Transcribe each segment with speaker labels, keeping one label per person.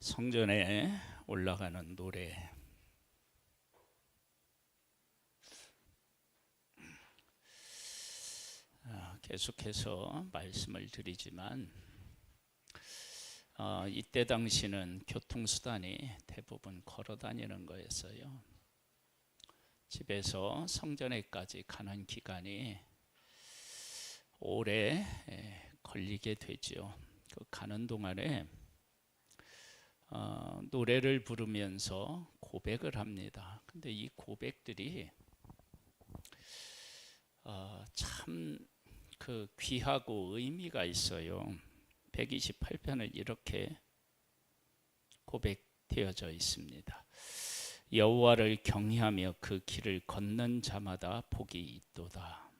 Speaker 1: 성전에 올라가는 노래. 계속해서 말씀을 드리지만 이때 당시는 교통수단이 대부분 걸어 다니는 거였어요. 집에서 성전에까지 가는 기간이 오래 걸리게 되죠. 그 가는 동안에 노래를 부르면서 고백을 합니다. 근데 이 고백들이 참 그 귀하고 의미가 있어요. 128편은 이렇게 고백되어져 있습니다. 여호와를 경외하며 그 길을 걷는 자마다 복이 있도다.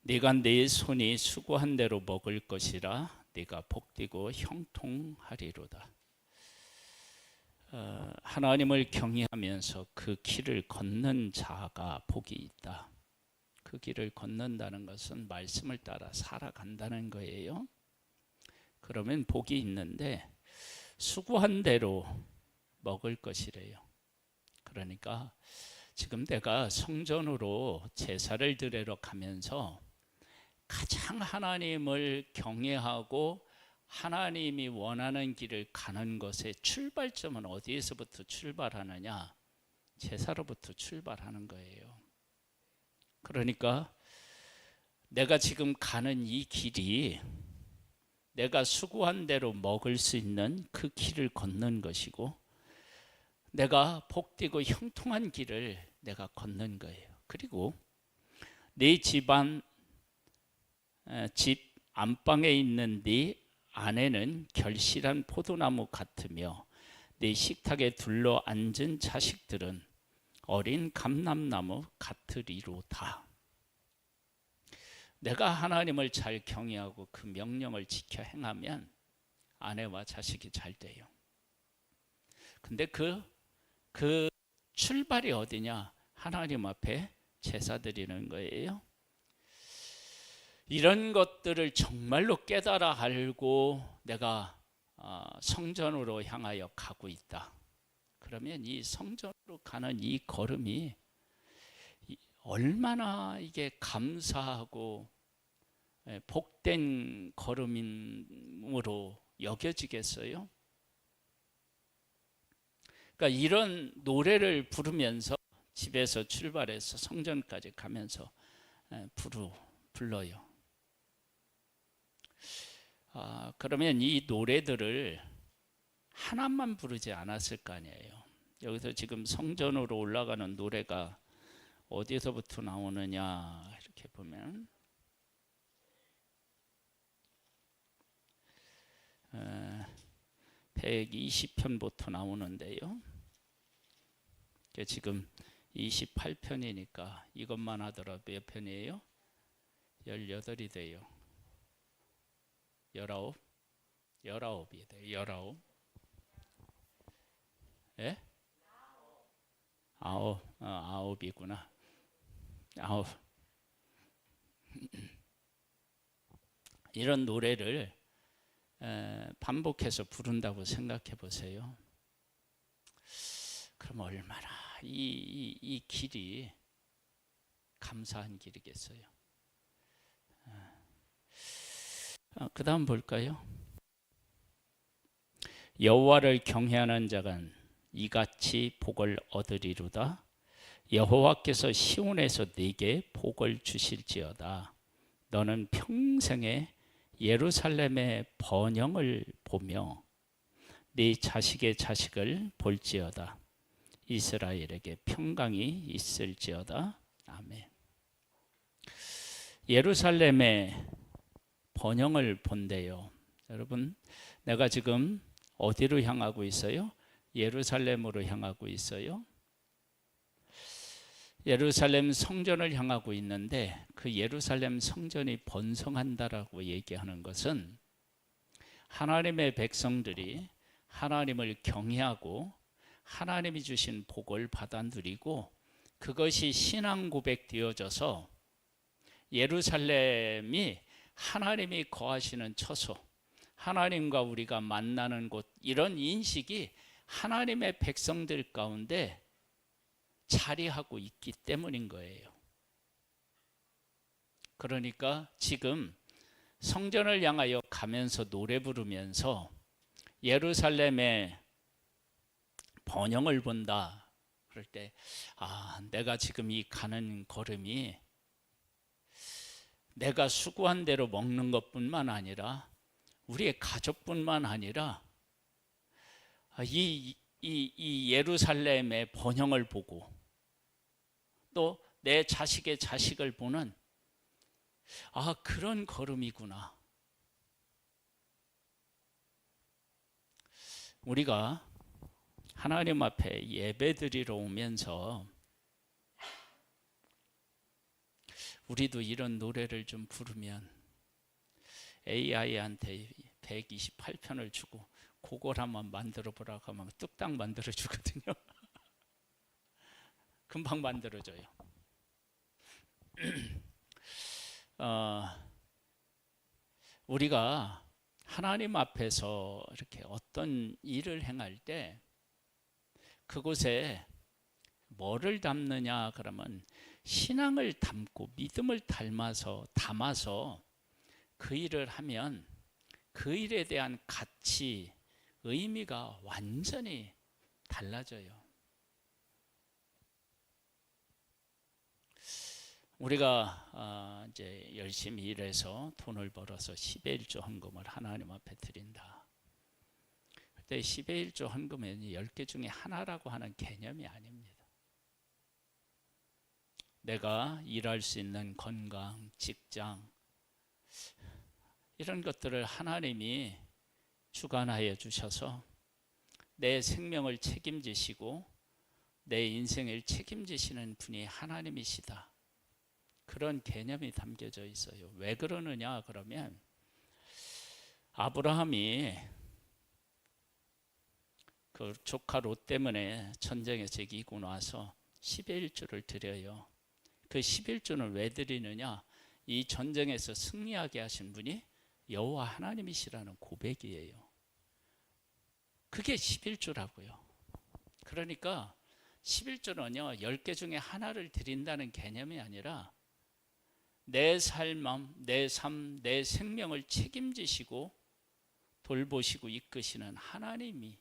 Speaker 1: 네가 네 손이 수고한 대로 먹을 것이라 네가 복되고 형통하리로다. 하나님을 경외하면서 그 길을 걷는 자가 복이 있다. 그 길을 걷는다는 것은 말씀을 따라 살아간다는 거예요. 그러면 복이 있는데 수고한 대로 먹을 것이래요. 그러니까 지금 내가 성전으로 제사를 드리러 가면서 가장 하나님을 경외하고 하나님이 원하는 길을 가는 것의 출발점은 어디에서부터 출발하느냐? 제사로부터 출발하는 거예요. 그러니까 내가 지금 가는 이 길이 내가 수고한 대로 먹을 수 있는 그 길을 걷는 것이고, 내가 복되고 형통한 길을 내가 걷는 거예요. 그리고 네 집안 집 안방에 있는 네 아내는 결실한 포도나무 같으며 네 식탁에 둘러 앉은 자식들은 어린 감람나무 같으리로다. 내가 하나님을 잘 경외하고 그 명령을 지켜 행하면 아내와 자식이 잘 돼요. 근데 그 출발이 어디냐? 하나님 앞에 제사 드리는 거예요. 이런 것들을 정말로 깨달아 알고 내가 성전으로 향하여 가고 있다. 그러면 이 성전으로 가는 이 걸음이 얼마나 이게 감사하고 복된 걸음으로 여겨지겠어요? 그러니까 이런 노래를 부르면서 집에서 출발해서 성전까지 가면서 불러요. 그러면 이 노래들을 하나만 부르지 않았을 거 아니에요. 여기서 지금 성전으로 올라가는 노래가 어디서부터 나오느냐 이렇게 보면 120편부터 나오는데요. 지금 28편이니까 이것만 하더라도 몇 편이에요? 18이 돼요. 19이 돼요. 19. 예? 9이구나. 9. 이런 노래를 반복해서 부른다고 생각해 보세요. 그럼 얼마나 이 길이 감사한 길이겠어요. 그 다음 볼까요? 여호와를 경외하는 자가 이같이 복을 얻으리로다. 여호와께서 시온에서 네게 복을 주실지어다. 너는 평생에 예루살렘의 번영을 보며 네 자식의 자식을 볼지어다. 이스라엘에게 평강이 있을지어다. 아멘. 예루살렘의 번영을 본대요. 여러분, 내가 지금 어디로 향하고 있어요? 예루살렘으로 향하고 있어요. 예루살렘 성전을 향하고 있는데 그 예루살렘 성전이 번성한다라고 얘기하는 것은 하나님의 백성들이 하나님을 경외하고 하나님이 주신 복을 받아 누리고 그것이 신앙 고백되어져서 예루살렘이 하나님이 거하시는 처소, 하나님과 우리가 만나는 곳, 이런 인식이 하나님의 백성들 가운데 자리하고 있기 때문인 거예요. 그러니까 지금 성전을 향하여 가면서 노래 부르면서 예루살렘의 번영을 본다. 그럴 때 내가 지금 이 가는 걸음이 내가 수고한 대로 먹는 것뿐만 아니라 우리의 가족뿐만 아니라 이 예루살렘의 번영을 보고 또 내 자식의 자식을 보는 그런 걸음이구나. 우리가 하나님 앞에 예배드리러 오면서 우리도 이런 노래를 좀 부르면 AI한테 128편을 주고 그걸 한번 만들어 보라고 하면 뚝딱 만들어 주거든요. 금방 만들어줘요. 우리가 하나님 앞에서 이렇게 어떤 일을 행할 때 그곳에 뭐를 담느냐 그러면 신앙을 담고 믿음을 담아서 그 일을 하면 그 일에 대한 가치, 의미가 완전히 달라져요. 우리가 이제 열심히 일해서 돈을 벌어서 10의 1조 헌금을 하나님 앞에 드린다. 그때 10의 1조 헌금은 10개 중에 하나라고 하는 개념이 아닙니다. 내가 일할 수 있는 건강, 직장 이런 것들을 하나님이 주관하여 주셔서 내 생명을 책임지시고 내 인생을 책임지시는 분이 하나님이시다. 그런 개념이 담겨져 있어요. 왜 그러느냐 그러면 아브라함이 그 조카 롯 때문에 전쟁에서 이기고 나서 10의 1조를 드려요. 그 11조는 왜 드리느냐? 이 전쟁에서 승리하게 하신 분이 여호와 하나님이시라는 고백이에요. 그게 11조라고요. 그러니까 11조는요 10개 중에 하나를 드린다는 개념이 아니라 내 삶, 내 삶, 내 생명을 책임지시고 돌보시고 이끄시는 하나님이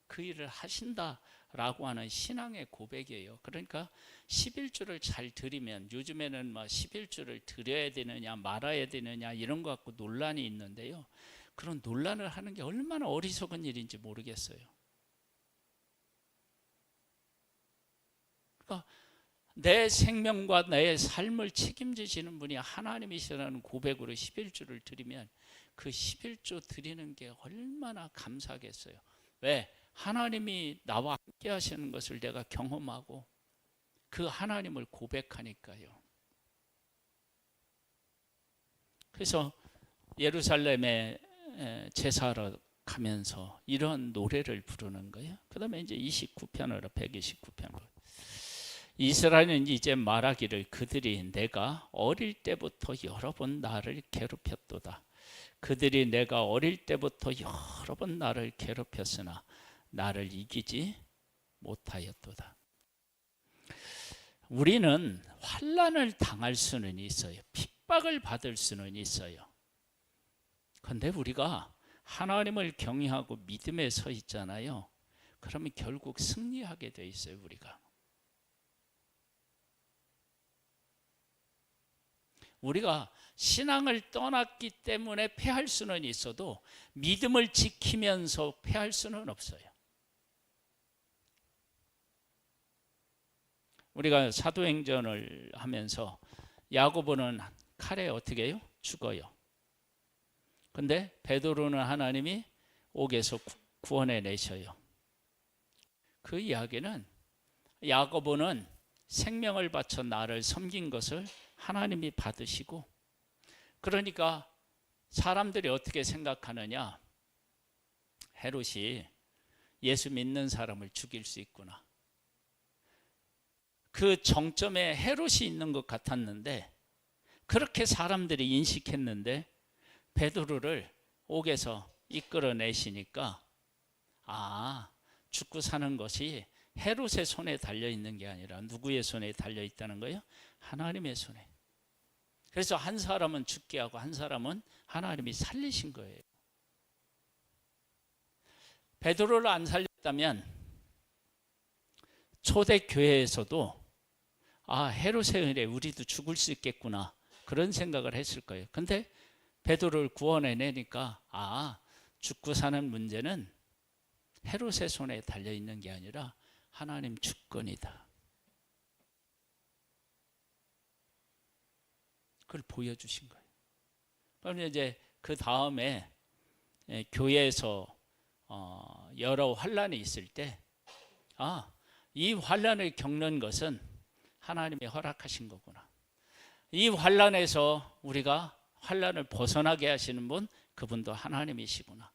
Speaker 1: 그 일을 하신다라고 하는 신앙의 고백이에요. 그러니까 11조를 잘 드리면 요즘에는 11조를 드려야 되느냐 말아야 되느냐 이런 거 갖고 논란이 있는데요. 그런 논란을 하는 게 얼마나 어리석은 일인지 모르겠어요. 그러니까 내 생명과 내 삶을 책임지시는 분이 하나님이시라는 고백으로 11조를 드리면 그 11조 드리는 게 얼마나 감사하겠어요. 왜? 하나님이 나와 함께 하시는 것을 내가 경험하고 그 하나님을 고백하니까요. 그래서 예루살렘에 제사하러 가면서 이런 노래를 부르는 거예요. 그 다음에 이제 29편으로 129편으로 이스라엘은 이제 말하기를 그들이 내가 어릴 때부터 여러 번 나를 괴롭혔도다. 그들이 내가 어릴 때부터 여러 번 나를 괴롭혔으나 나를 이기지 못하였도다. 우리는 환난을 당할 수는 있어요. 핍박을 받을 수는 있어요. 그런데 우리가 하나님을 경외하고 믿음에 서 있잖아요. 그러면 결국 승리하게 돼 있어요. 우리가 신앙을 떠났기 때문에 패할 수는 있어도 믿음을 지키면서 패할 수는 없어요. 우리가 사도행전을 하면서 야고보는 칼에 어떻게 해요? 죽어요. 근데 베드로는 하나님이 옥에서 구원해 내셔요. 그 이야기는 야고보는 생명을 바쳐 나를 섬긴 것을 하나님이 받으시고, 그러니까 사람들이 어떻게 생각하느냐? 헤롯이 예수 믿는 사람을 죽일 수 있구나. 그 정점에 헤롯이 있는 것 같았는데, 그렇게 사람들이 인식했는데 베드로를 옥에서 이끌어내시니까 죽고 사는 것이 헤롯의 손에 달려 있는 게 아니라 누구의 손에 달려 있다는 거예요? 하나님의 손에. 그래서 한 사람은 죽게 하고 한 사람은 하나님이 살리신 거예요. 베드로를 안 살렸다면 초대교회에서도 헤롯의 은혜에 우리도 죽을 수 있겠구나 그런 생각을 했을 거예요. 근데 베드로를 구원해내니까 죽고 사는 문제는 헤롯의 손에 달려있는 게 아니라 하나님 주권이다. 그걸 보여주신 거예요. 그럼 이제 그 다음에 교회에서 여러 환란이 있을 때 이 환란을 겪는 것은 하나님이 허락하신 거구나. 이 환란에서 우리가 환란을 벗어나게 하시는 분, 그분도 하나님이시구나.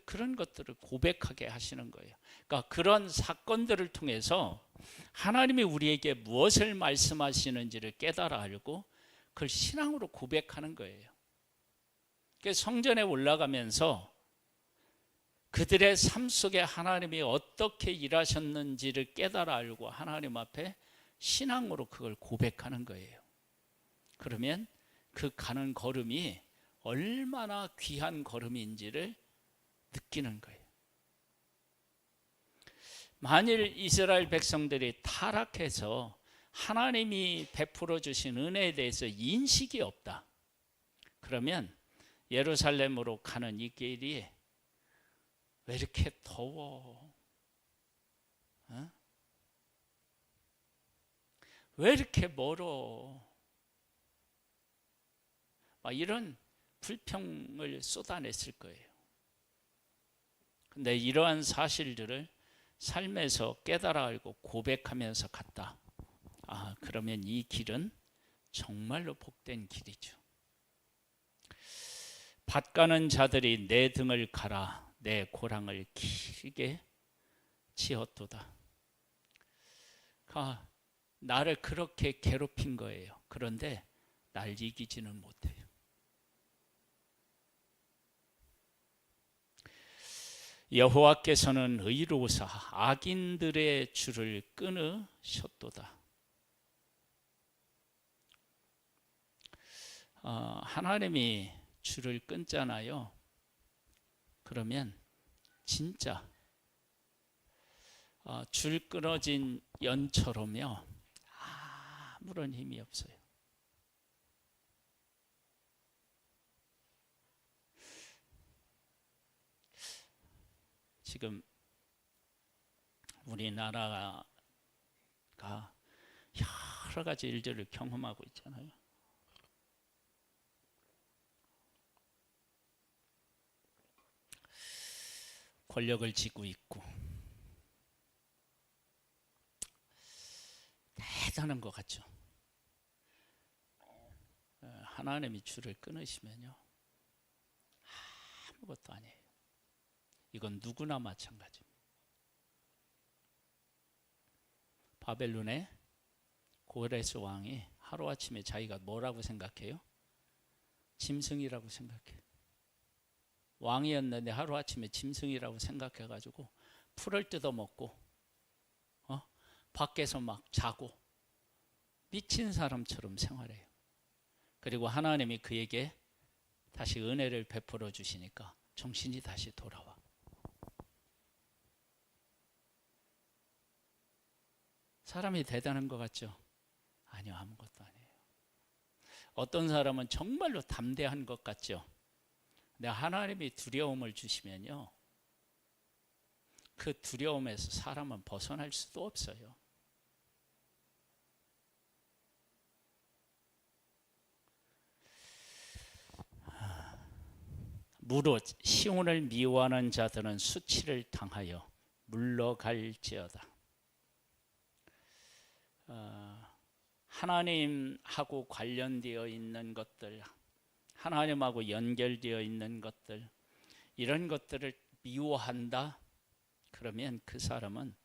Speaker 1: 그런 것들을 고백하게 하시는 거예요. 그러니까 그런 사건들을 통해서 하나님이 우리에게 무엇을 말씀하시는지를 깨달아 알고 그걸 신앙으로 고백하는 거예요. 성전에 올라가면서 그들의 삶 속에 하나님이 어떻게 일하셨는지를 깨달아 알고 하나님 앞에 신앙으로 그걸 고백하는 거예요. 그러면 그 가는 걸음이 얼마나 귀한 걸음인지를 느끼는 거예요. 만일 이스라엘 백성들이 타락해서 하나님이 베풀어 주신 은혜에 대해서 인식이 없다. 그러면 예루살렘으로 가는 이 길이 왜 이렇게 더워? 왜 이렇게 멀어? 이런 불평을 쏟아냈을 거예요. 근데 이러한 사실들을 삶에서 깨달아 알고 고백하면서 갔다. 그러면 이 길은 정말로 복된 길이죠. 밭가는 자들이 내 등을 갈아 내 고랑을 길게 치었도다. 나를 그렇게 괴롭힌 거예요. 그런데 날 이기지는 못해요. 여호와께서는 의로우사 악인들의 줄을 끊으셨도다. 하나님이 줄을 끊잖아요. 그러면 진짜 줄 끊어진 연처럼요 아무런 힘이 없어요. 지금 우리나라가 여러 가지 일들을 경험하고 있잖아요. 권력을 쥐고 있고 대단한 것 같죠. 하나님이 줄을 끊으시면요 아무것도 아니에요. 이건 누구나 마찬가지입니다. 바벨론의 고레스 왕이 하루아침에 자기가 뭐라고 생각해요? 짐승이라고 생각해요. 왕이었는데 하루아침에 짐승이라고 생각해가지고 풀을 뜯어먹고 밖에서 막 자고 미친 사람처럼 생활해요. 그리고 하나님이 그에게 다시 은혜를 베풀어 주시니까 정신이 다시 돌아와. 사람이 대단한 것 같죠? 아니요, 아무것도 아니에요. 어떤 사람은 정말로 담대한 것 같죠? 근데 하나님이 두려움을 주시면요 그 두려움에서 사람은 벗어날 수도 없어요. 무릇 시온을 미워하는 자들은 수치를 당하여 물러갈지어다. 하나님하고 관련되어 있는 것들, 하나님하고 연결되어 있는 것들, 이런 것들을 미워한다. 그러면 그 사람은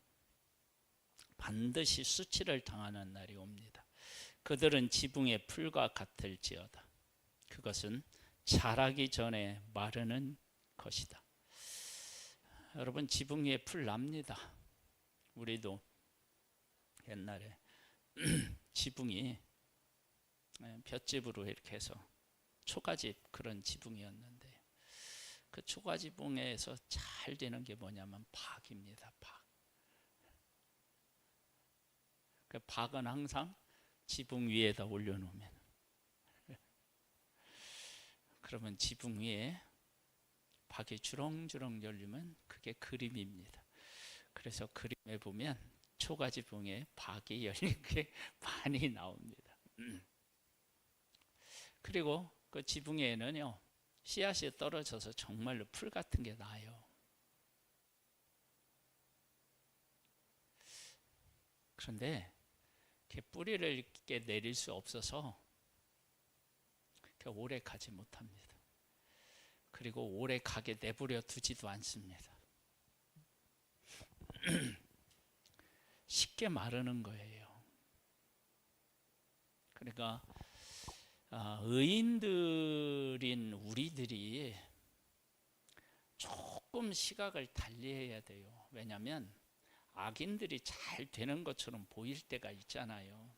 Speaker 1: 반드시 수치를 당하는 날이 옵니다. 그들은 지붕의 풀과 같을지어다. 그것은 자라기 전에 마르는 것이다. 여러분, 지붕 위에 풀 납니다. 우리도 옛날에 지붕이 볏짚으로 이렇게 해서 초가집 그런 지붕이었는데, 그 초가지붕에서 잘 되는 게 뭐냐면 박입니다. 박. 그 박은 항상 지붕 위에다 올려놓으면, 그러면 지붕 위에 박이 주렁주렁 열리면 그게 그림입니다. 그래서 그림에 보면 초가지붕에 박이 열린 게 많이 나옵니다. 그리고 그 지붕에는요, 씨앗이 떨어져서 정말로 풀 같은 게 나요. 그런데 이렇게 뿌리를 이렇게 내릴 수 없어서 오래 가지 못합니다. 그리고 오래 가게 내버려 두지도 않습니다. 쉽게 마르는 거예요. 그러니까 의인들인 우리들이 조금 시각을 달리해야 돼요. 왜냐하면 악인들이 잘 되는 것처럼 보일 때가 있잖아요.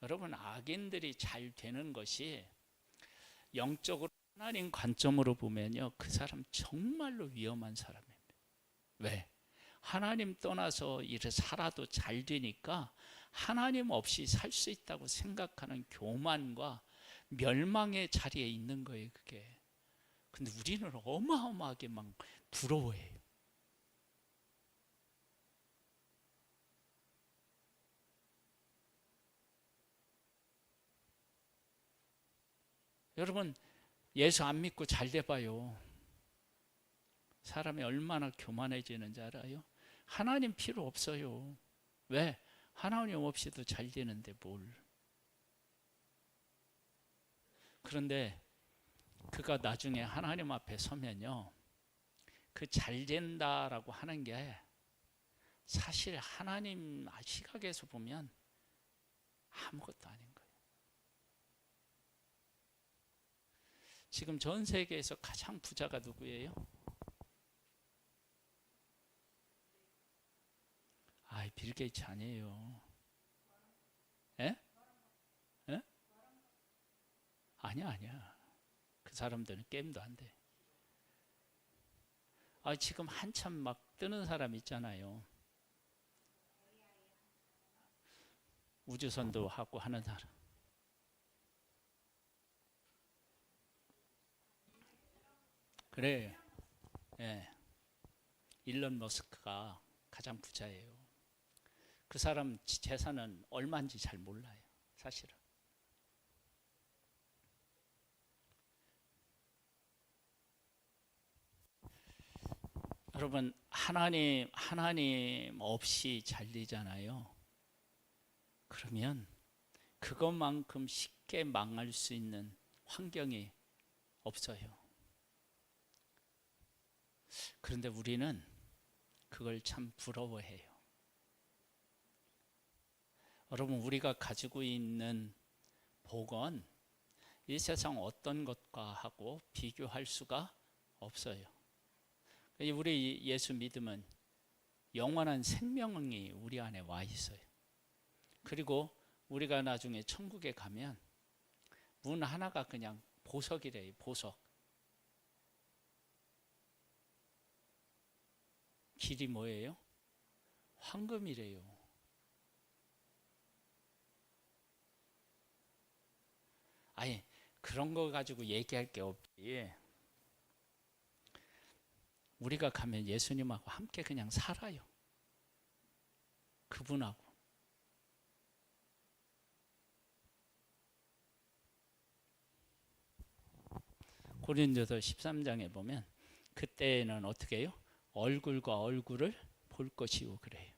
Speaker 1: 여러분, 악인들이 잘 되는 것이 영적으로 하나님 관점으로 보면요, 그 사람 정말로 위험한 사람입니다. 왜? 하나님 떠나서 이래 살아도 잘 되니까 하나님 없이 살 수 있다고 생각하는 교만과 멸망의 자리에 있는 거예요, 그게. 근데 우리는 어마어마하게 막 부러워해요. 여러분, 예수 안 믿고 잘 돼봐요. 사람이 얼마나 교만해지는지 알아요? 하나님 필요 없어요. 왜? 하나님 없이도 잘 되는데 뭘. 그런데 그가 나중에 하나님 앞에 서면요, 그 잘 된다라고 하는 게 사실 하나님 시각에서 보면 아무것도 아닌 거예요. 지금 전 세계에서 가장 부자가 누구예요? 빌 게이츠 아니에요. 에? 에? 아니야. 그 사람들은 게임도 안 돼. 지금 한참 막 뜨는 사람 있잖아요. 우주선도 하고 하는 사람. 그래. 예. 일론 머스크가 가장 부자예요. 그 사람 재산은 얼마인지 잘 몰라요, 사실은. 여러분, 하나님 없이 잘 되잖아요. 그러면 그것만큼 쉽게 망할 수 있는 환경이 없어요. 그런데 우리는 그걸 참 부러워해요. 여러분, 우리가 가지고 있는 복은 이 세상 어떤 것과 하고 비교할 수가 없어요. 우리 예수 믿으면 영원한 생명이 우리 안에 와 있어요. 그리고 우리가 나중에 천국에 가면 문 하나가 그냥 보석이래요, 보석. 길이 뭐예요? 황금이래요. 그런 거 가지고 얘기할 게 없지. 우리가 가면 예수님하고 함께 그냥 살아요. 그분하고. 고린도서 13장에 보면 그때는 어떻게 해요? 얼굴과 얼굴을 볼 것이요, 그래요.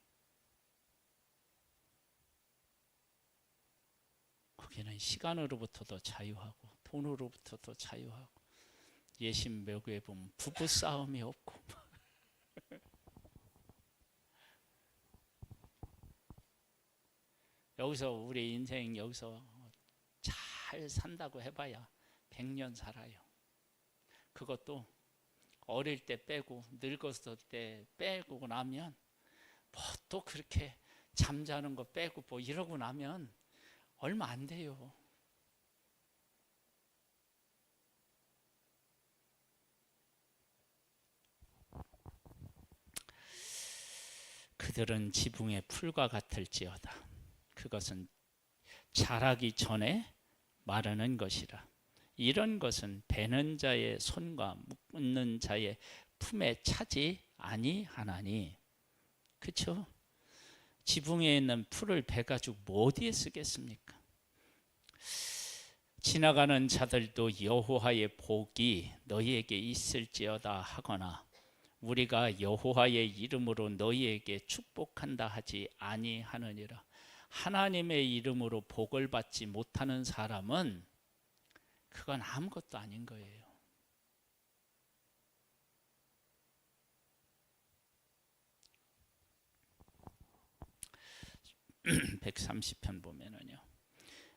Speaker 1: 거기는 시간으로부터도 자유하고 돈으로부터도 자유하고, 예신묘교에 보면 부부 싸움이 없고 여기서 우리 인생 여기서 잘 산다고 해봐야 100년 살아요. 그것도 어릴 때 빼고 늙었을 때 빼고 나면 뭐 또 그렇게 잠자는 거 빼고 뭐 이러고 나면 얼마 안 돼요. 그들은 지붕의 풀과 같을지어다. 그것은 자라기 전에 마르는 것이라. 이런 것은 베는 자의 손과 묶는 자의 품에 차지 아니하나니. 그렇죠? 지붕에 있는 풀을 베가지고 뭐 어디에 쓰겠습니까? 지나가는 자들도 여호와의 복이 너희에게 있을지어다 하거나 우리가 여호와의 이름으로 너희에게 축복한다 하지 아니하느니라. 하나님의 이름으로 복을 받지 못하는 사람은 그건 아무것도 아닌 거예요. 130편 보면은요.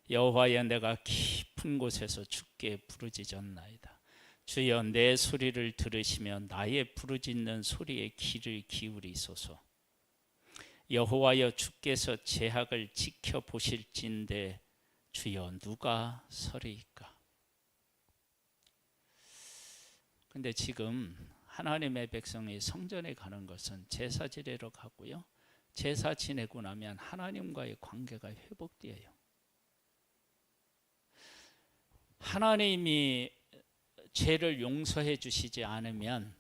Speaker 1: 여호와여 내가 깊은 곳에서 주께 부르짖었나이다. 주여 내 소리를 들으시며 나의 부르짖는 소리에 귀를 기울이소서. 여호와여 주께서 제약을 지켜보실진데 주여 누가 서리이까. 근데 지금 하나님의 백성이 성전에 가는 것은 제사 지내러 가고요. 제사 지내고 나면 하나님과의 관계가 회복되어요. 하나님이 죄를 용서해 주시지 않으면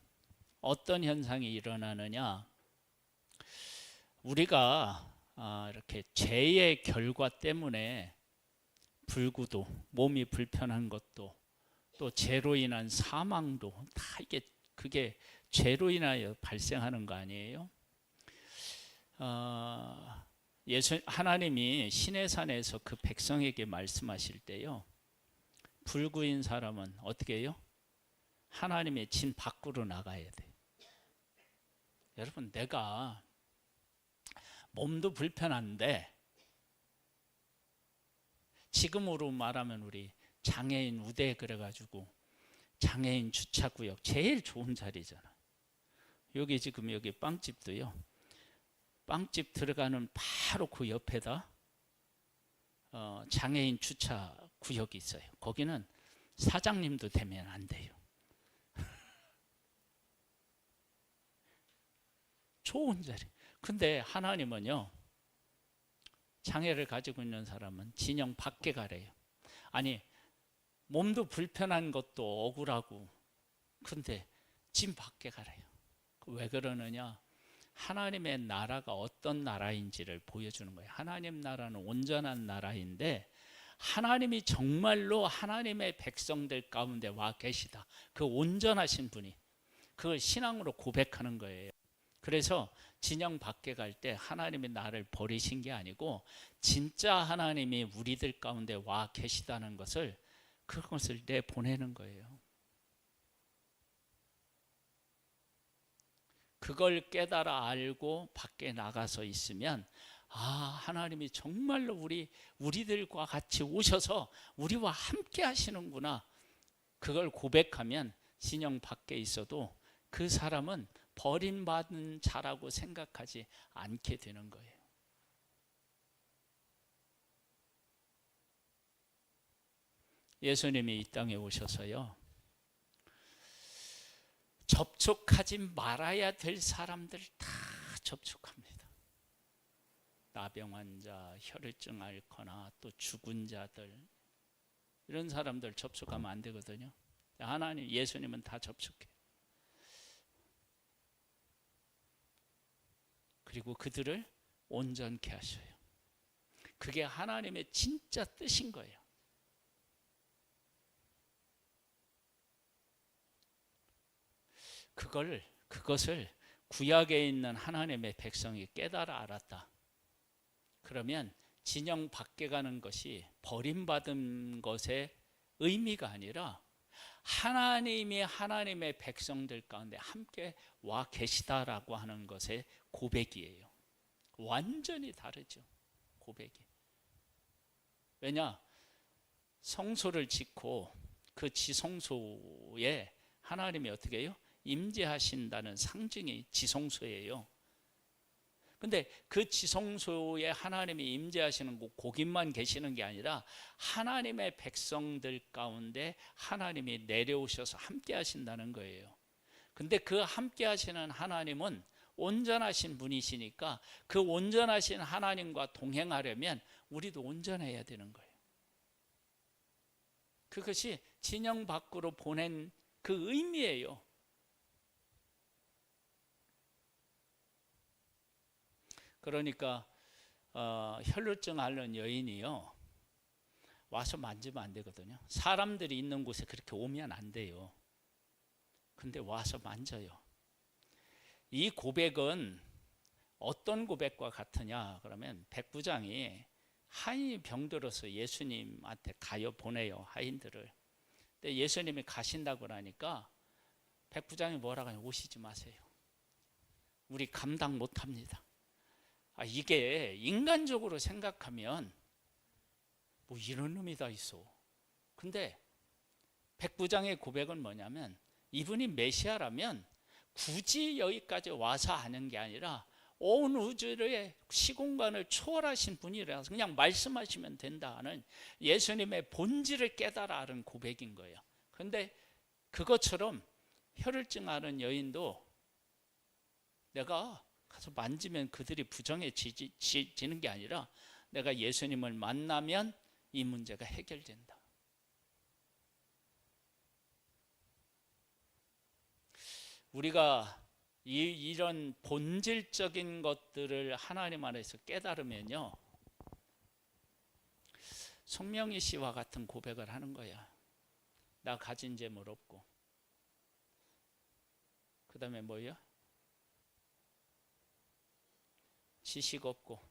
Speaker 1: 어떤 현상이 일어나느냐? 우리가 이렇게 죄의 결과 때문에 불구도, 몸이 불편한 것도, 또 죄로 인한 사망도 다 그게 죄로 인하여 발생하는 거 아니에요? 하나님이 시내산에서 그 백성에게 말씀하실 때요, 불구인 사람은 어떻게 해요? 하나님의 진 밖으로 나가야 돼. 여러분, 내가 몸도 불편한데, 지금으로 말하면 우리 장애인 우대 그래가지고 장애인 주차구역 제일 좋은 자리잖아. 여기 지금 여기 빵집도요, 빵집 들어가는 바로 그 옆에다 장애인 주차 구역이 있어요. 거기는 사장님도 되면 안 돼요. 좋은 자리. 근데 하나님은요, 장애를 가지고 있는 사람은 진영 밖에 가래요. 아니, 몸도 불편한 것도 억울하고, 근데 진 밖에 가래요. 왜 그러느냐? 하나님의 나라가 어떤 나라인지를 보여주는 거예요. 하나님 나라는 온전한 나라인데 하나님이 정말로 하나님의 백성들 가운데 와 계시다. 그 온전하신 분이 그걸 신앙으로 고백하는 거예요. 그래서 진영 밖에 갈 때 하나님이 나를 버리신 게 아니고 진짜 하나님이 우리들 가운데 와 계시다는 것을, 그것을 내보내는 거예요. 그걸 깨달아 알고 밖에 나가서 있으면, 하나님이 정말로 우리들과 같이 오셔서 우리와 함께 하시는구나. 그걸 고백하면 진영 밖에 있어도 그 사람은 버림받은 자라고 생각하지 않게 되는 거예요. 예수님이 이 땅에 오셔서요, 접촉하지 말아야 될 사람들 다 접촉합니다. 나병 환자, 혈루증 앓거나 또 죽은 자들, 이런 사람들 접촉하면 안 되거든요. 하나님, 예수님은 다 접촉해요. 그리고 그들을 온전케 하셔요. 그게 하나님의 진짜 뜻인 거예요. 그것을 구약에 있는 하나님의 백성이 깨달아 알았다. 그러면 진영 밖에 가는 것이 버림받은 것의 의미가 아니라 하나님이 하나님의 백성들 가운데 함께 와 계시다라고 하는 것의 고백이에요. 완전히 다르죠, 고백이. 왜냐? 성소를 짓고 그 지성소에 하나님이 어떻게 해요? 임재하신다는 상징이 지성소예요. 근데 그 지성소에 하나님이 임재하시는 거기만 계시는 게 아니라 하나님의 백성들 가운데 하나님이 내려오셔서 함께 하신다는 거예요. 근데 그 함께 하시는 하나님은 온전하신 분이시니까 그 온전하신 하나님과 동행하려면 우리도 온전해야 되는 거예요. 그것이 진영 밖으로 보낸 그 의미예요. 그러니까 혈루증 앓는 여인이요, 와서 만지면 안 되거든요. 사람들이 있는 곳에 그렇게 오면 안 돼요. 근데 와서 만져요. 이 고백은 어떤 고백과 같으냐 그러면, 백부장이 하인이 병들어서 예수님한테 가요 보내요, 하인들을. 근데 예수님이 가신다고 그러니까 백부장이 뭐라고 하냐, 오시지 마세요. 우리 감당 못합니다. 이게 인간적으로 생각하면 뭐 이런 놈이 다 있어. 근데 백부장의 고백은 뭐냐면, 이분이 메시아라면 굳이 여기까지 와서 하는 게 아니라 온 우주의 시공간을 초월하신 분이라서 그냥 말씀하시면 된다는 예수님의 본질을 깨달아 하는 고백인 거예요. 그런데 그것처럼 혈루증 앓은 여인도 내가 가서 만지면 그들이 부정해지는 게 아니라 내가 예수님을 만나면 이 문제가 해결된다. 우리가 이런 본질적인 것들을 하나님 안에서 깨달으면요, 송명희 씨와 같은 고백을 하는 거야. 나 가진 재물 없고, 그 다음에 뭐예요? 지식 없고.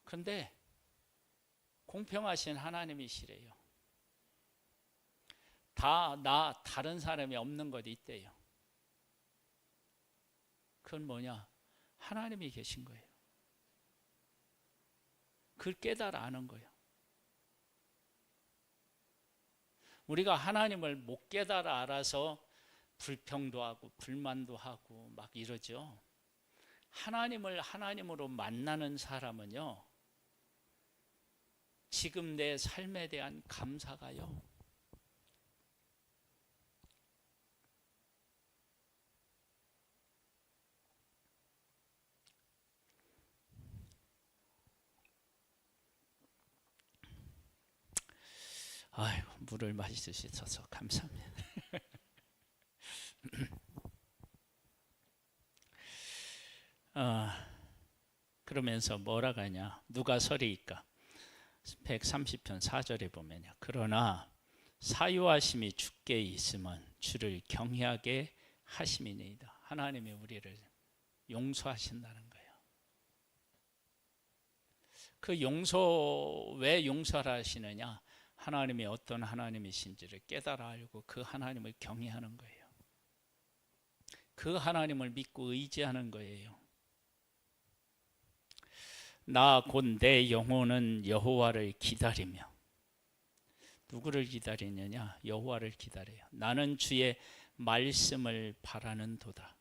Speaker 1: 근데 공평하신 하나님이시래요. 다른 사람이 없는 것 있대요. 그건 뭐냐? 하나님이 계신 거예요. 그걸 깨달아 아는 거예요. 우리가 하나님을 못 깨달아 알아서 불평도 하고 불만도 하고 막 이러죠. 하나님을 하나님으로 만나는 사람은요, 지금 내 삶에 대한 감사가요, 아이고, 물을 마시셔서 감사합니다. 그러면서 뭐라 하냐, 누가서리니까 130편 4절에 보면요, 그러나 사유하심이 주께 있으면 주를 경외하게 하심이니이다. 하나님이 우리를 용서하신다는 거예요. 그 용서, 왜 용서를 하시느냐? 하나님이 어떤 하나님이신지를 깨달아 알고 그 하나님을 경외하는 거예요. 그 하나님을 믿고 의지하는 거예요. 나 곧 내 영혼은 여호와를 기다리며. 누구를 기다리느냐? 여호와를 기다려요. 나는 주의 말씀을 바라는도다.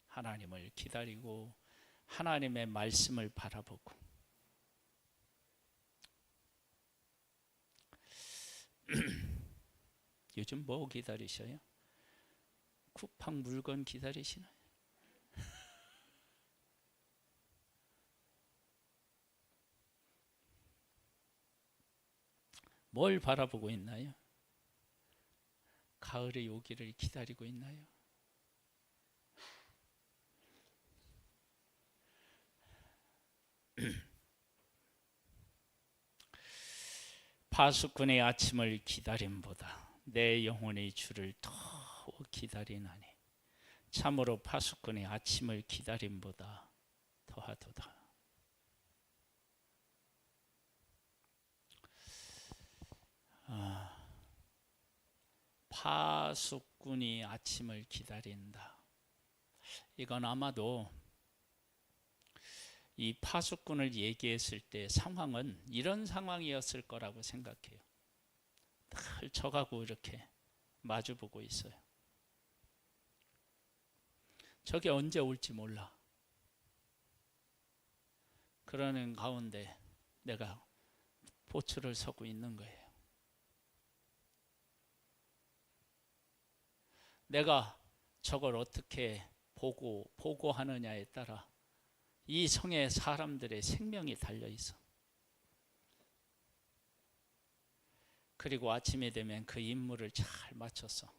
Speaker 1: 하나님을 기다리고 하나님의 말씀을 바라보고. 요즘 뭐 기다리셔요? 쿠팡 물건 기다리시나요? 뭘 바라보고 있나요? 가을의 오기를 기다리고 있나요? 파수꾼의 아침을 기다림보다 내 영혼의 주를 더 기다리나니 참으로 파수꾼의 아침을 기다림보다 더하도다. 파수꾼이 아침을 기다린다. 이건 아마도 이 파수꾼을 얘기했을 때 상황은 이런 상황이었을 거라고 생각해요. 늘 저하고 이렇게 마주보고 있어요. 저게 언제 올지 몰라. 그러는 가운데 내가 보초를 서고 있는 거예요. 내가 저걸 어떻게 보고하느냐에 따라 이 성의 사람들의 생명이 달려 있어. 그리고 아침이 되면 그 임무를 잘 마쳤어.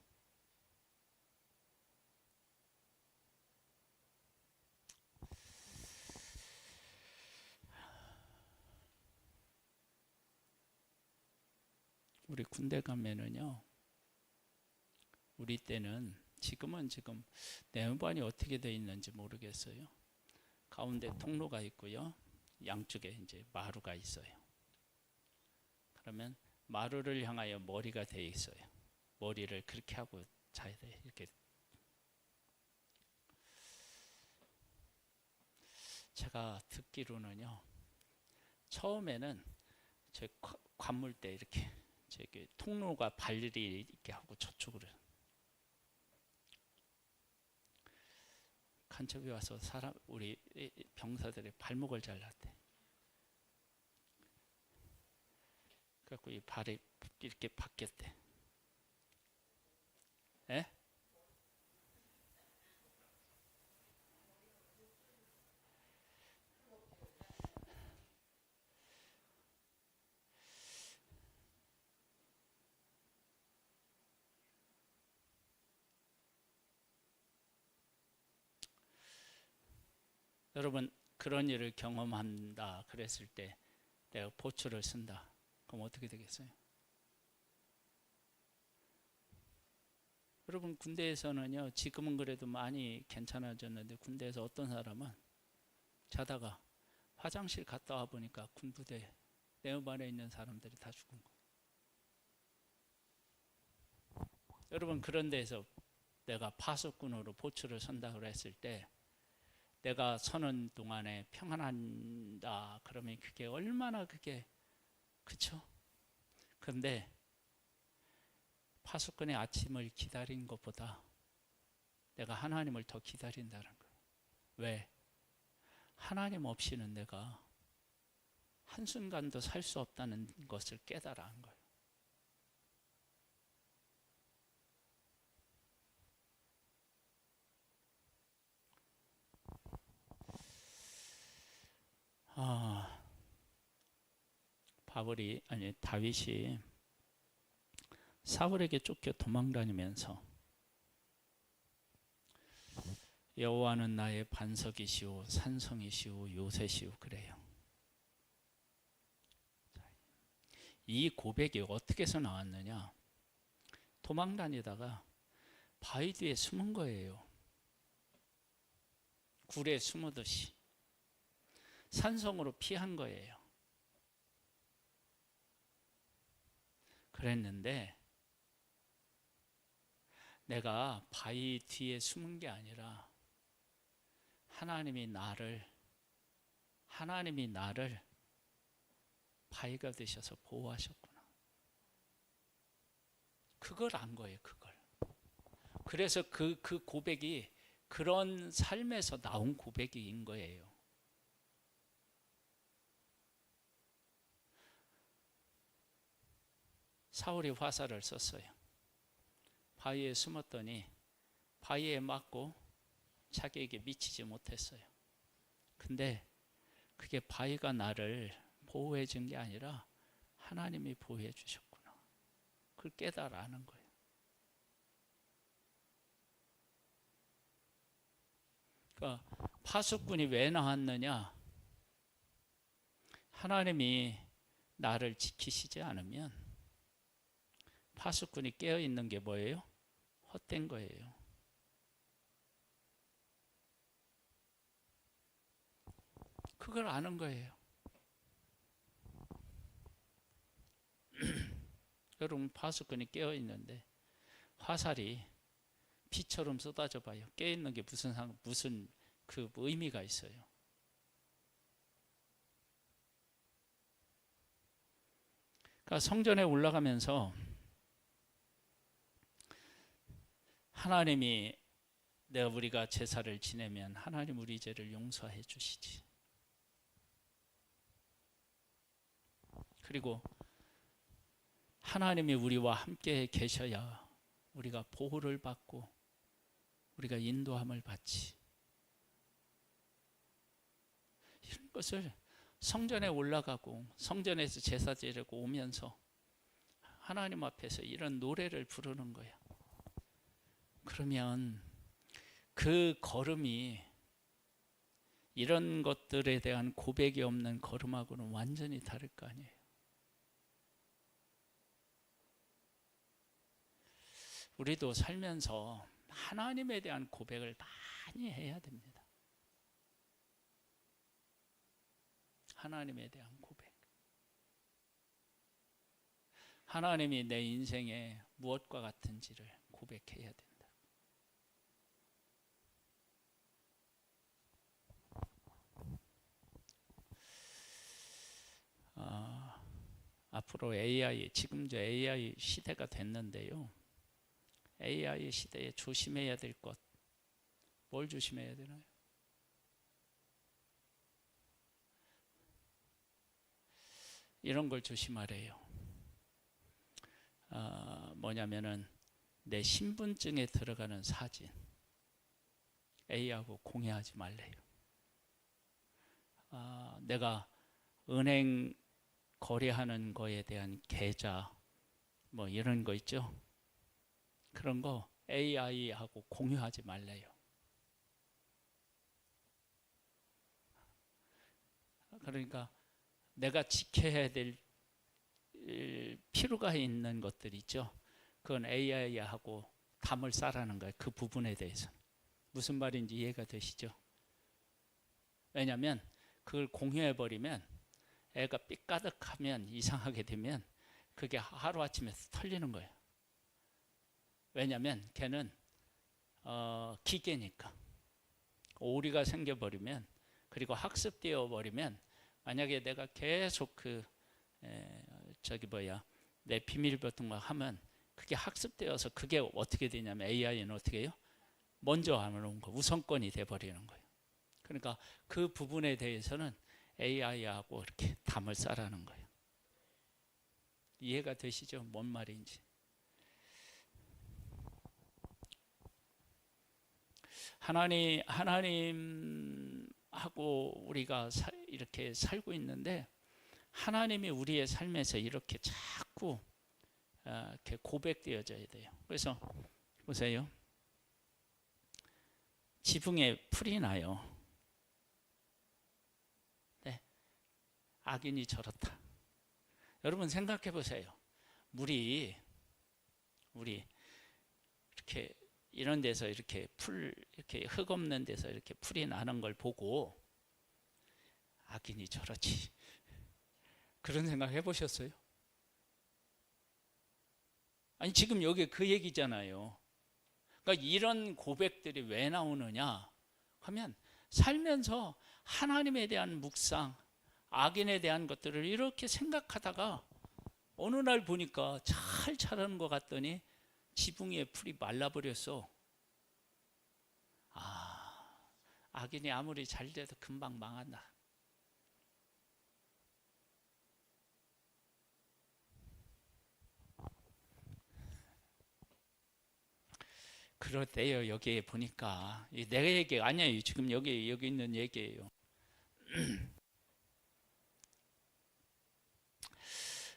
Speaker 1: 우리 군대 가면은요, 우리 때는 지금 내무반이 어떻게 돼 있는지 모르겠어요. 가운데 통로가 있고요, 양쪽에 이제 마루가 있어요. 그러면 마루를 향하여 머리가 돼 있어요. 머리를 그렇게 하고 자야 돼. 이렇게. 제가 듣기로는요, 처음에는 저 관물대 이렇게 저기 통로가 발일이 있게 하고 저쪽으로 간첩이 와서 우리 병사들의 발목을 잘랐대. 그래갖고 이 발이 이렇게 바뀌었대. 에? 여러분, 그런 일을 경험한다 그랬을 때 내가 보초를 쓴다. 그럼 어떻게 되겠어요? 여러분, 군대에서는요, 지금은 그래도 많이 괜찮아졌는데 군대에서 어떤 사람은 자다가 화장실 갔다 와 보니까 군부대 내음반에 있는 사람들이 다 죽은 거예요. 여러분, 그런 데에서 내가 파수꾼으로 보초를 선다고 했을 때 내가 서는 동안에 평안한다 그러면 그게 얼마나 그쵸? 그런데 파수꾼의 아침을 기다린 것보다 내가 하나님을 더 기다린다는 거예요. 왜? 하나님 없이는 내가 한순간도 살 수 없다는 것을 깨달아 한 거예요. 다윗이 사울에게 쫓겨 도망다니면서 여호와는 나의 반석이시오 산성이시오 요새시오 그래요. 이 고백이 어떻게 해서 나왔느냐? 도망다니다가 바위 뒤에 숨은 거예요. 굴에 숨으듯이 산성으로 피한 거예요. 그랬는데 내가 바위 뒤에 숨은 게 아니라 하나님이 나를 바위가 되셔서 보호하셨구나. 그걸 안 거예요. 그걸. 그래서 그 고백이 그런 삶에서 나온 고백인 거예요. 사울이 화살을 썼어요. 바위에 숨었더니 바위에 맞고 자기에게 미치지 못했어요. 근데 그게 바위가 나를 보호해 준 게 아니라 하나님이 보호해 주셨구나. 그걸 깨달아는 거예요. 그러니까 파수꾼이 왜 나왔느냐? 하나님이 나를 지키시지 않으면 파수꾼이 깨어 있는 게 뭐예요? 헛된 거예요. 그걸 아는 거예요. 여러분, 파수꾼이 깨어 있는데 화살이 비처럼 쏟아져 봐요. 깨어 있는 게 무슨 그 의미가 있어요. 그러니까 성전에 올라가면서 하나님이 우리가 제사를 지내면 하나님 우리 죄를 용서해 주시지. 그리고 하나님이 우리와 함께 계셔야 우리가 보호를 받고 우리가 인도함을 받지. 이런 것을 성전에 올라가고 성전에서 제사 지내고 오면서 하나님 앞에서 이런 노래를 부르는 거야. 그러면 그 걸음이 이런 것들에 대한 고백이 없는 걸음하고는 완전히 다를 거 아니에요. 우리도 살면서 하나님에 대한 고백을 많이 해야 됩니다. 하나님에 대한 고백. 하나님이 내 인생에 무엇과 같은지를 고백해야 된다. 앞으로 지금 AI 시대가 됐는데요. AI 시대에 조심해야 될 것, 뭘 조심해야 되나요? 이런 걸 조심하래요. 뭐냐면은 내 신분증에 들어가는 사진 A하고 공유하지 말래요. 내가 은행 거래하는 거에 대한 계좌 뭐 이런 거 있죠. 그런 거 AI하고 공유하지 말래요. 그러니까 내가 지켜야 될 필요가 있는 것들 있죠. 그건 AI하고 담을 쌓라는 거예요. 그 부분에 대해서. 무슨 말인지 이해가 되시죠? 왜냐하면 그걸 공유해버리면 애가 삐까득하면 이상하게 되면 그게 하루아침에 털리는 거예요. 왜냐하면 걔는 기계니까. 오류가 생겨버리면 그리고 학습되어 버리면 만약에 내가 계속 내 비밀번호 같은 거 하면 그게 학습되어서 그게 어떻게 되냐면 AI는 어떻게 해요? 먼저 하는 거 우선권이 돼버리는 거예요. 그러니까 그 부분에 대해서는 AI하고 이렇게 담을 쌓라는 거예요. 이해가 되시죠? 뭔 말인지. 하나님하고 우리가 이렇게 살고 있는데 하나님이 우리의 삶에서 이렇게 자꾸 이렇게 고백되어져야 돼요. 그래서 보세요. 지붕에 풀이 나요. 네. 악인이 저렇다. 여러분 생각해 보세요. 물이 이렇게 이런 데서 이렇게 이렇게 흙 없는 데서 이렇게 풀이 나는 걸 보고 악인이 저렇지. 그런 생각 해보셨어요? 아니 지금 여기 그 얘기잖아요. 그러니까 이런 고백들이 왜 나오느냐 하면 살면서 하나님에 대한 묵상, 악인에 대한 것들을 이렇게 생각하다가 어느 날 보니까 잘 자라는 것 같더니 지붕 위에 풀이 말라버렸어. 악인이 아무리 잘 돼도 금방 망한다. 그렇대요. 여기에 보니까 내 얘기가 아니에요. 지금 여기 있는 얘기예요.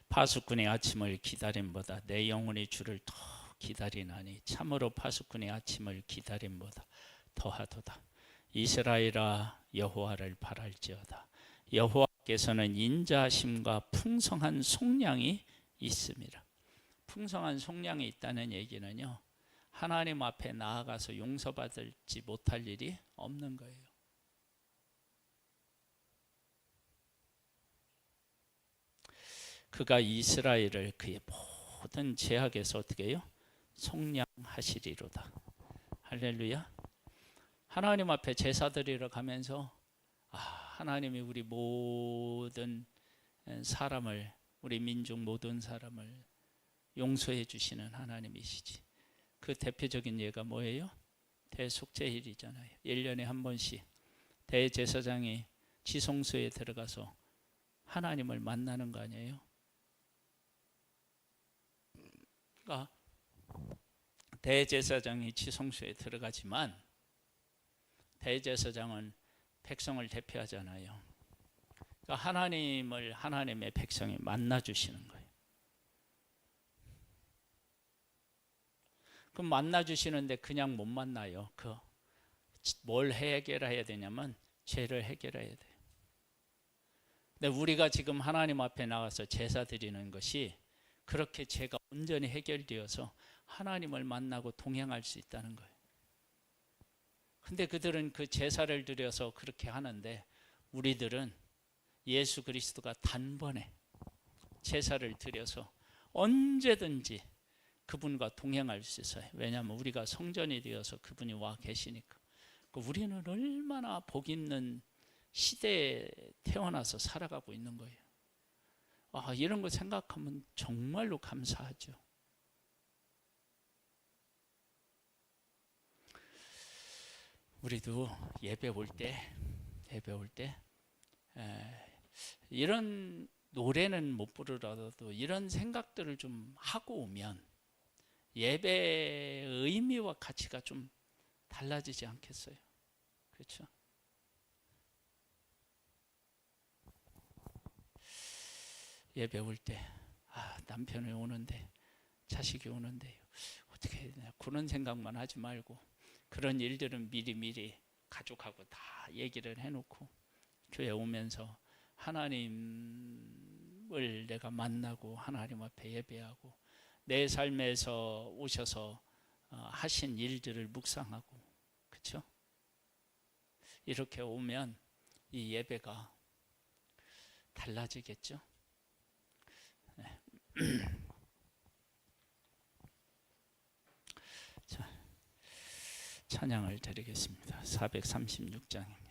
Speaker 1: 파수꾼의 아침을 기다림보다 내 영혼이 주를 더 기다리나니 참으로 파수꾼의 아침을 기다림보다 더하도다. 이스라엘아 여호와를 바랄지어다. 여호와께서는 인자하심과 풍성한 속량이 있습니다. 풍성한 속량이 있다는 얘기는요, 하나님 앞에 나아가서 용서받지 못할 일이 없는 거예요. 그가 이스라엘을 그의 모든 죄악에서 어떻게 해요? 속량하시리로다. 할렐루야. 하나님 앞에 제사 드리러 가면서 하나님이 우리 모든 사람을, 우리 민족 모든 사람을 용서해 주시는 하나님이시지. 그 대표적인 예가 뭐예요? 대속죄일이잖아요. 1년에 한 번씩 대제사장이 지성소에 들어가서 하나님을 만나는 거 아니에요? 그러니까 대제사장이 지성소에 들어가지만 대제사장은 백성을 대표하잖아요. 그러니까 하나님을 하나님의 백성이 만나 주시는 거예요. 그럼 만나 주시는데 그냥 못 만나요. 뭘 해결해야 되냐면 죄를 해결해야 돼요. 근데 우리가 지금 하나님 앞에 나가서 제사 드리는 것이 그렇게 죄가 온전히 해결되어서 하나님을 만나고 동행할 수 있다는 거예요. 근데 그들은 그 제사를 드려서 그렇게 하는데 우리들은 예수 그리스도가 단번에 제사를 드려서 언제든지 그분과 동행할 수 있어요. 왜냐하면 우리가 성전이 되어서 그분이 와 계시니까. 우리는 얼마나 복 있는 시대에 태어나서 살아가고 있는 거예요. 이런 거 생각하면 정말로 감사하죠. 우리도 예배 올 때 이런 노래는 못 부르더라도 이런 생각들을 좀 하고 오면 예배의 의미와 가치가 좀 달라지지 않겠어요? 그렇죠? 예배 올 때 남편이 오는데 자식이 오는데 어떻게 해야 되나 그런 생각만 하지 말고 그런 일들은 미리 가족하고 다 얘기를 해놓고 교회 오면서 하나님을 내가 만나고 하나님 앞에 예배하고 내 삶에서 오셔서 하신 일들을 묵상하고, 그렇죠? 이렇게 오면 이 예배가 달라지겠죠? 네. 자, 찬양을 드리겠습니다. 436장입니다.